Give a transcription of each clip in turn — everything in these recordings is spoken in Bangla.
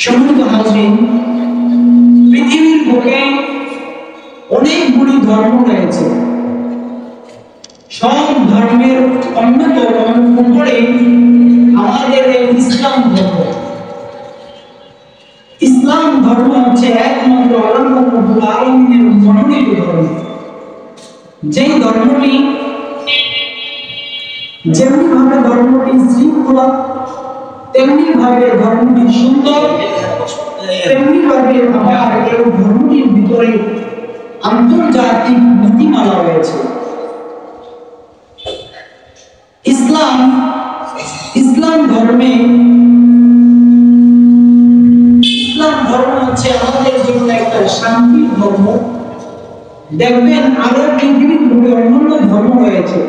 সম্মানিত হাজরিন, পৃথিবীর বুকে অনেকগুলি ধর্ম রয়েছে। সব ধর্মের অন্যতম উপরে আমাদের ইসলাম ধর্ম। ইসলাম ধর্ম হচ্ছে একমাত্র আল্লাহ রাব্বুল আলামিনের মনোনীত ধর্ম। যেই ধর্মটি যেমনি ভাবে ধর্মটি শৃঙ্খলা, তেমনি ভাবে ধর্মটি সুন্দর, তেমনি ভাবে আবার এই ধর্মটির ভিতরে আন্তর্জাতিক নীতিমালা রয়েছে। ইসলাম ধর্ম হচ্ছে আমাদের জন্য একটা শান্তির ধর্ম। দেখবেন আরো পৃথিবীর বুকে অন্যান্য ধর্ম রয়েছে,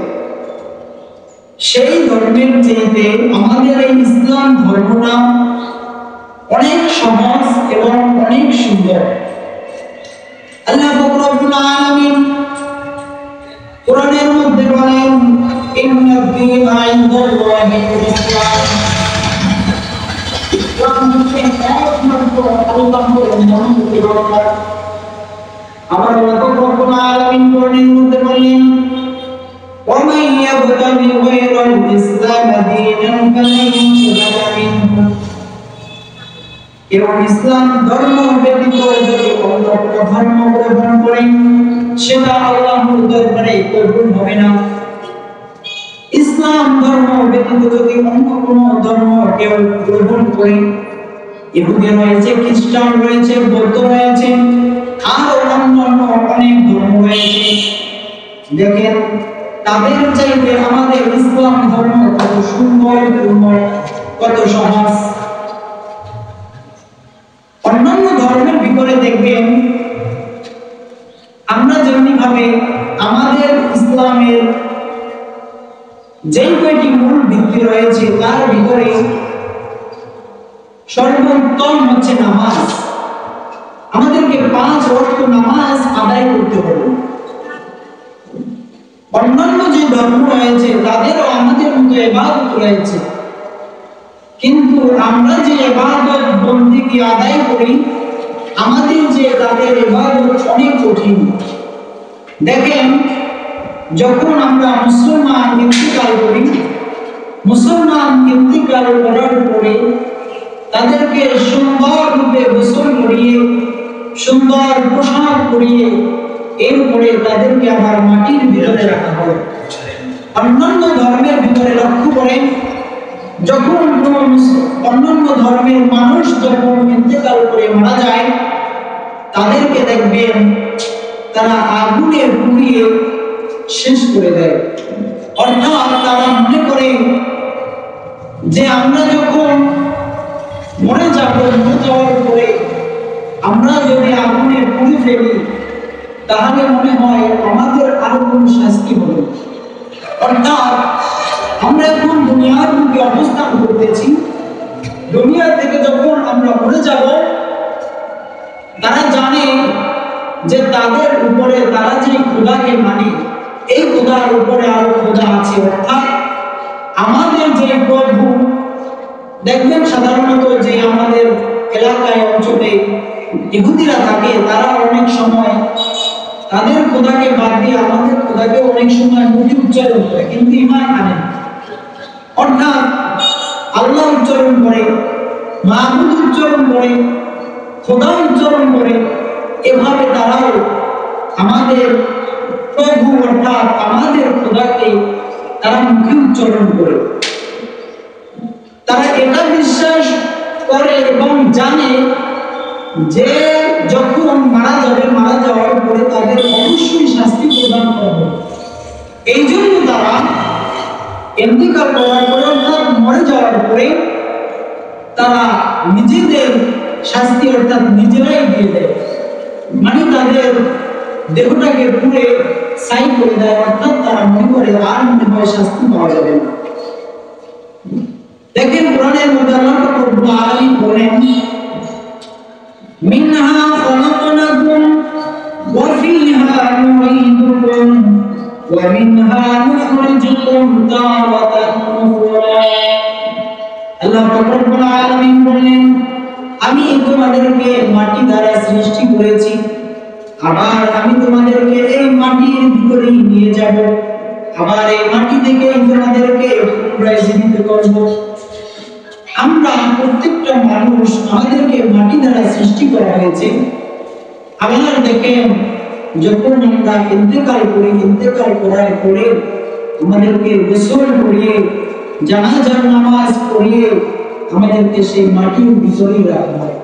সেই ধর্মের চেয়ে আমাদের এই ইসলাম ধর্মটা অনেক সহজ এবং অনেক সুন্দর। আল্লাহ রাব্বুল আলামিন কোরআনের মধ্যে বলেন, ইন্না দীনা ইনদাল্লাহিল ইসলাম। আমার আল্লাহ রাব্বুল আলামিন কোরআনের মধ্যে বলেন, ومن يبتغي غير الإسلام دينا فلن يقبل منه। এবং ইসলাম ধর্ম ব্যতীত যদি অন্য কোনো ধর্ম গ্রহণ করে সেটা আল্লাহর দরবারে কবুল হবে না। ইসলাম ধর্ম ব্যতীত যদি অন্য কোনো ধর্ম কেউ গ্রহণ করে, ইহুদি রয়েছে, খ্রিস্টান রয়েছে, বৌদ্ধ রয়েছে, আর অন্যান্য অনেক ধর্ম রয়েছে, দেখেন তাদের চাইতে আমাদের ইসলাম ধর্ম কত সুন্দর, কত সহজ। অন্যান্য ধর্মের ভিতরে দেখবেন আমরা যেমনি ভাবে আমাদের ইসলামের যেই কয়টি মূল ভিত্তি রয়েছে তার ভিতরে সর্বোত্তম হচ্ছে নামাজ। আমাদেরকে 5 ওয়াক্ত নামাজ আদায় করতে হবে। অন্যান্য যে ধর্ম রয়েছে তাদেরও আমাদের মতো ইবাদত রয়েছে, কিন্তু আমরা যে ইবাদত বন্দেগী আদায় করি আমাদের যে তাদের ইবাদত অনেক কঠিন। দেখেন যখন আমরা মুসলমান ইন্তিকাল করি, মুসলমান ইন্তিকাল করার পরে তাদেরকে সুন্দর রূপে গোসল করিয়ে, সুন্দর পোশাক পরিয়ে, এরপরে তাদেরকে আবার মাটির ভিতরে রাখা হয়। অন্যান্য ধর্মের ভিতরে লক্ষ্য করেন, যখন অন্যান্য ধর্মের মানুষ যখন ইন্তেকাল করে মারা যায় তাদেরকে দেখবেন তারা আগুনে পুড়িয়ে শেষ করে দেয়। অর্থাৎ তারা মনে করে যে আমরা যখন মরে যাওয়ার পরে আমরা যদি আগুনে পুড়ে ফেলি তাহলে মনে হয় আমাদের আর কোনো শাস্তি হবে। অর্থাৎ আমরা এখন দুনিয়ার বুকে অবস্থান করতেছি, দুনিয়া থেকে যখন আমরা মরে যাব তারা জানে যে তাদের উপরে তারা যে খোদাকে মানে এই খোদার উপরে আরো খোদা আছে। অর্থাৎ আমাদের যে প্রভু, দেখবেন সাধারণত যে আমাদের এলাকায় অঞ্চলে ইহুদিরা থাকে তারা অনেক সময় তাদের খোদাকে বাদ দিয়ে আমাদের খোদাকে অনেক সময় মুখে উচ্চারণ করে, কিন্তু ঈমান আনে। অর্থাৎ আল্লাহ উচ্চারণ করে, মাহবুদ উচ্চারণ করে, খোদা উচ্চারণ করে, এভাবে তারাও আমাদের প্রভু অর্থাৎ আমাদের খোদাকে তারা মুখে উচ্চারণ করে। তারা এটা বিশ্বাস করে এবং জানে যে যখন মারা যাওয়ার পরে তাদের অবশ্যই শাস্তি প্রদান করবে। এই জন্য তারা ইন্তিকাল করার পরে অর্থাৎ মরে যাওয়ার পরে তারা নিজেদের শাস্তি অর্থাৎ নিজেরাই দিয়ে দেয়, মানে তাদের দেহটাকে পুড়ে ছাই করে দেয়। অর্থাৎ তারা মনে করে আর মনে হয় শাস্তি পাওয়া যাবে না। দেখেন কোরআনের মধ্যে আল্লাহ রাব্বুল আলামিন বলেন, মিনহা খালাকনাকুম ওয়া ফিহা নুঈদুকুম ওয়া মিনহা নুখরিজুকুম তারাতান উখরা। আল্লাহ রাব্বুল আলামিন বলেন, আমি তোমাদেরকে মাটি দ্বারা সৃষ্টি করেছি, আবার আমি তোমাদেরকে এই মাটির ভিতরেই নিয়ে যাব, আবার এই মাটি থেকে তোমাদেরকে পুনরায় জীবিত করব। আমরা প্রত্যেকটা মানুষ, আমাদেরকে মাটি দ্বারা সৃষ্টি করা হয়েছে। আবার দেখেন, যখন আমরা ইন্তেকাল করি, ইন্তেকাল করার পরে আমাদেরকে গোসল করিয়ে জানাজার নামাজ পড়িয়ে আমাদেরকে সেই মাটির ভিতরেই রাখা হয়।